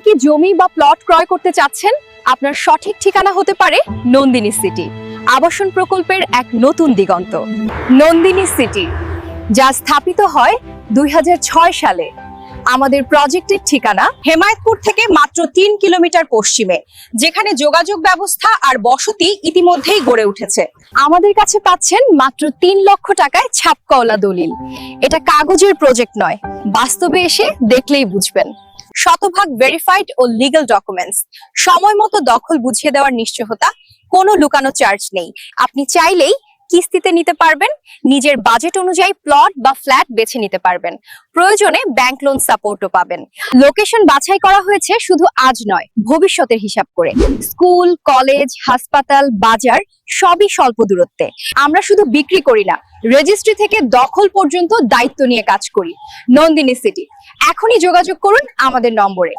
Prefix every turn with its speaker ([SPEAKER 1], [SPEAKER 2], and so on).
[SPEAKER 1] কি জমি বা প্লট ক্রয় করতে চাচ্ছেন? আপনার সঠিক ঠিকানা হতে পারে নন্দিনী সিটি, আবাসন প্রকল্পের এক নতুন দিগন্ত। নন্দিনী সিটি, যা স্থাপিত হয় 2006 সালে। আমাদের প্রজেক্টের ঠিকানা হেমায়েতপুর থেকে মাত্র 3 কিলোমিটার পশ্চিমে, যেখানে যোগাযোগ ব্যবস্থা আর বসতি ইতিমধ্যেই গড়ে উঠেছে। আমাদের কাছে পাচ্ছেন মাত্র 3 লক্ষ টাকায় ছাপকওয়ালা দলিল। এটা কাগজের প্রজেক্ট নয়, বাস্তবে এসে দেখলেই বুঝবেন। শতভাগ ভেরিফাইড ও লিগ্যাল ডকুমেন্টস, সময় মতো দখল বুঝিয়ে দেওয়ার নিশ্চয়তা, কোনো লুকানো চার্জ নেই। আপনি চাইলেই কিস্তিতে নিতে পারবেন, নিজের বাজেট অনুযায়ী প্লট বা ফ্ল্যাট বেছে নিতে পারবেন। প্রয়োজনে ব্যাংক লোন সাপোর্টও পাবেন। লোকেশন বাছাই করা হয়েছে শুধু আজ নয়, ভবিষ্যতের হিসাব করে। স্কুল, কলেজ, হাসপাতাল, বাজার সবই স্বল্প দূরত্বে। আমরা শুধু বিক্রি করি না, রেজিস্ট্রি থেকে দখল পর্যন্ত দায়িত্ব নিয়ে কাজ করি। নন্দিনী সিটি, এখনই যোগাযোগ করুন আমাদের নম্বরে।